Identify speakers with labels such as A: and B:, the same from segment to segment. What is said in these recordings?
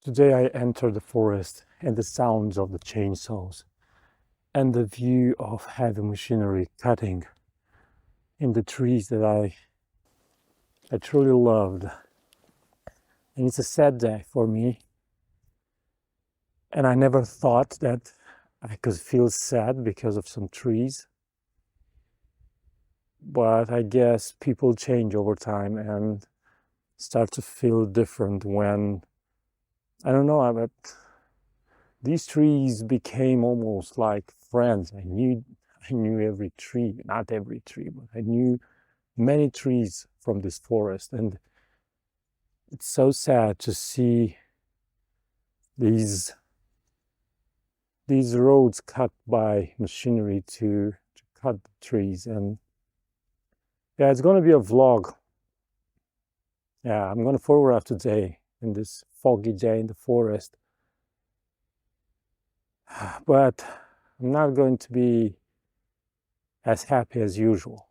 A: Today I enter the forest and the sounds of the chainsaws and the view of heavy machinery cutting in the trees that I truly loved. And it's a sad day for me. And I never thought that I could feel sad because of some trees. But I guess people change over time and start to feel different when, I don't know, but these trees became almost like friends. I knew every tree, not every tree, but I knew many trees from this forest. And it's so sad to see these roads cut by machinery to cut the trees. And yeah, it's going to be a vlog. Yeah, I'm going to photograph today in this foggy day in the forest. But I'm not going to be as happy as usual.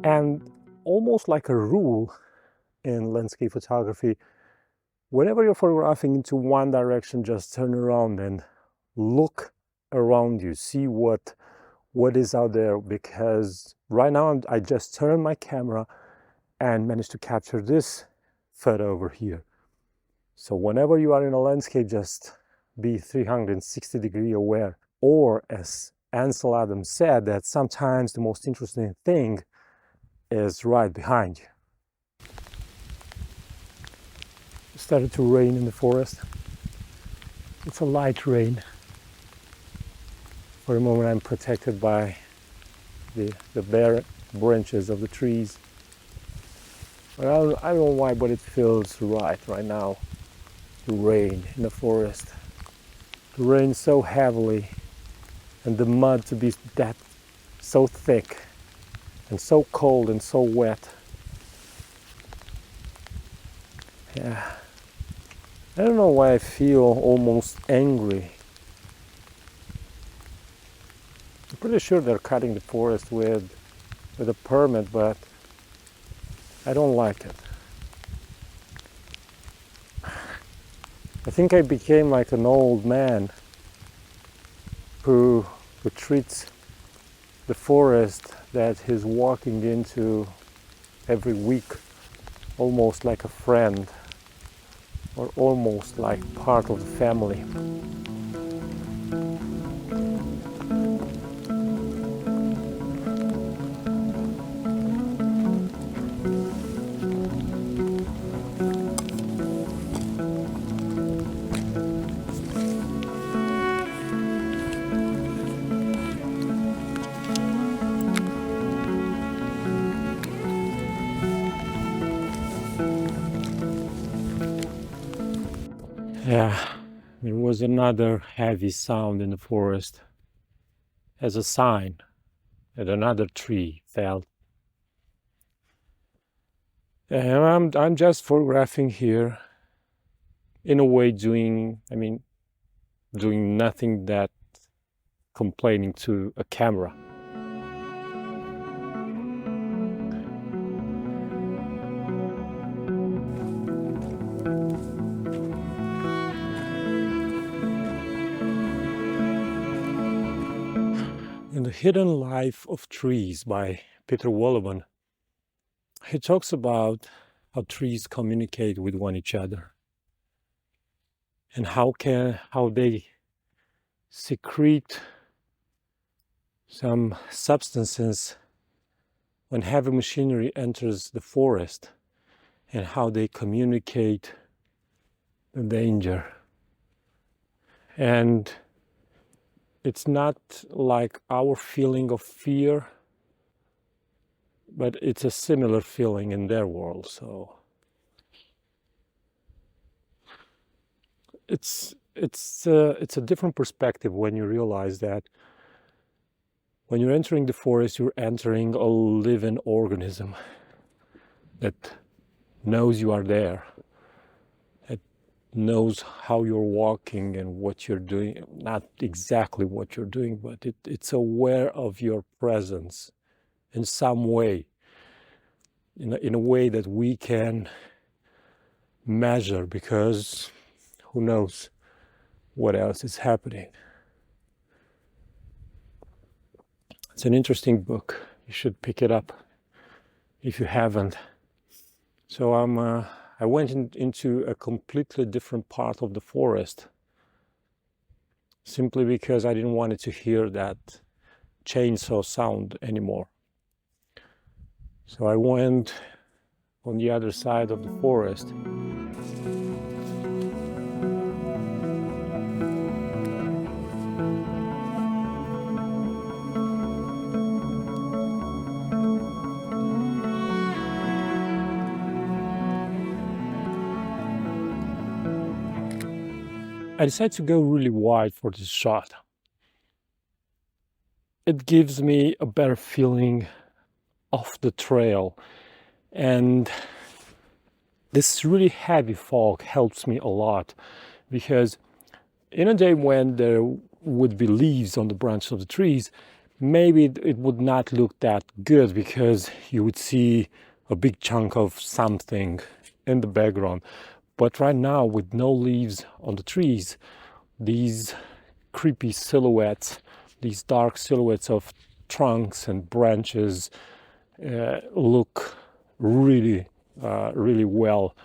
A: And almost like a rule in landscape photography, whenever you're photographing into one direction, just turn around and look around you, see what is out there, because right now I just turned my camera and managed to capture this photo over here. So whenever you are in a landscape, just be 360-degree aware. Or as Ansel Adams said, that sometimes the most interesting thing is right behind you. It started to rain in the forest. It's a light rain. For a moment I'm protected by the bare branches of the trees. But I don't know why, but it feels right now to rain in the forest. To rain so heavily and the mud to be that so thick and so cold and so wet. Yeah. I don't know why I feel almost angry. I'm pretty sure they're cutting the forest with a permit, but I don't like it. I think I became like an old man who treats the forest that he's walking into every week almost like a friend, or almost like part of the family. Yeah, there was another heavy sound in the forest as a sign that another tree fell. And I'm just photographing here, in a way doing nothing that complaining to a camera. In The Hidden Life of Trees by Peter Wolleben, he talks about how trees communicate with one each other and how they secrete some substances when heavy machinery enters the forest, and how they communicate the danger. And it's not like our feeling of fear, but it's a similar feeling in their world. So it's a different perspective when you realize that when you're entering the forest, you're entering a living organism. that knows you are there, that knows how you're walking and what you're doing, not exactly what you're doing, but it's aware of your presence in some way, in a way that we can measure, because who knows what else is happening. It's an interesting book. You should pick it up if you haven't. So I went into a completely different part of the forest, simply because I didn't want to hear that chainsaw sound anymore. So I went on the other side of the forest. I decided to go really wide for this shot. It gives me a better feeling of the trail, and this really heavy fog helps me a lot, because in a day when there would be leaves on the branches of the trees, maybe it would not look that good, because you would see a big chunk of something in the background. But right now, with no leaves on the trees, these creepy silhouettes, these dark silhouettes of trunks and branches look really, really well.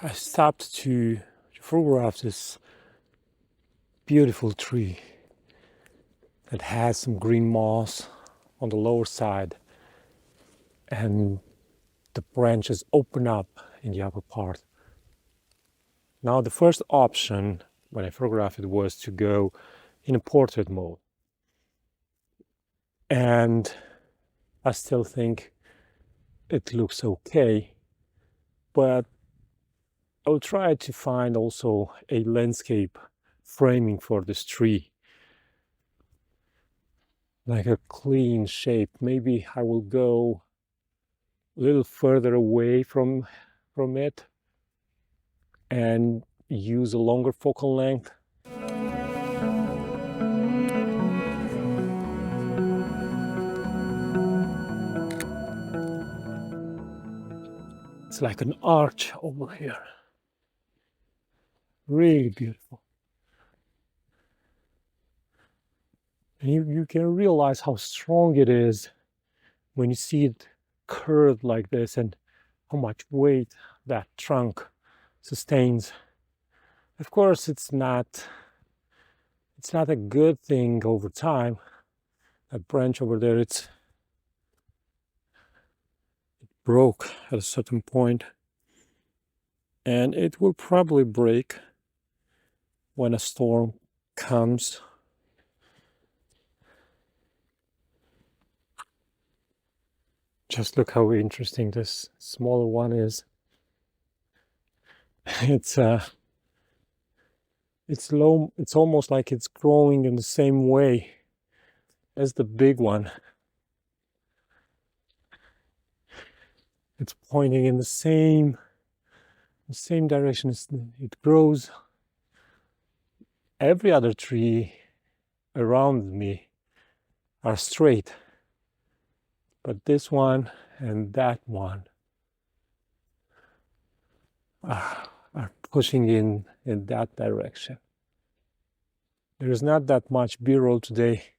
A: I stopped to photograph this beautiful tree that has some green moss on the lower side, and the branches open up in the upper part. Now, the first option when I photographed it was to go in a portrait mode, and I still think it looks okay, but I'll try to find also a landscape framing for this tree, like a clean shape. Maybe I will go a little further away from it and use a longer focal length. It's like an arch over here. Really beautiful. And you can realize how strong it is when you see it curved like this, and how much weight that trunk sustains. Of course, it's not a good thing over time. That branch over there, it broke at a certain point, and it will probably break when a storm comes. Just look how interesting this smaller one is. It's low. It's almost like it's growing in the same way as the big one. It's pointing in the same direction. It grows. Every other tree around me are straight, but this one and that one are pushing in that direction. There is not that much B-roll today.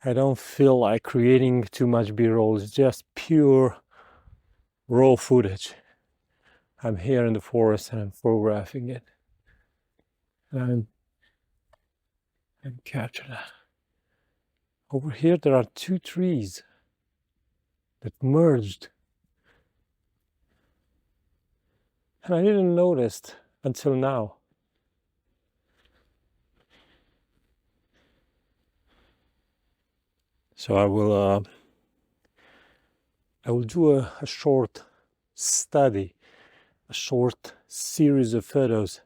A: I don't feel like creating too much B-roll. It's just pure raw footage. I'm here in the forest and I'm photographing it. And I'm capturing that. Over here there are two trees that merged. And I didn't notice until now. So I will do a short study, a short series of photos,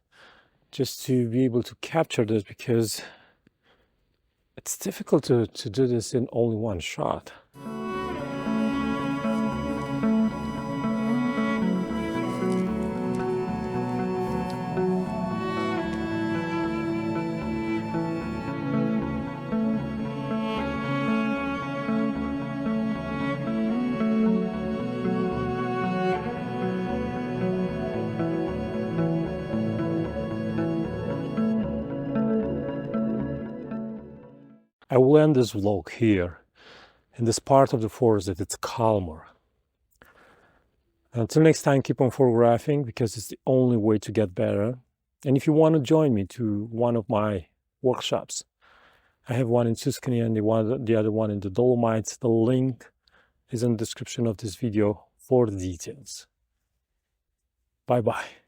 A: just to be able to capture this, because it's difficult to do this in only one shot. I will end this vlog here, in this part of the forest that it's calmer. Until next time, keep on photographing, because it's the only way to get better. And if you want to join me to one of my workshops, I have one in Tuscany and the other one in the Dolomites. The link is in the description of this video for the details. Bye-bye.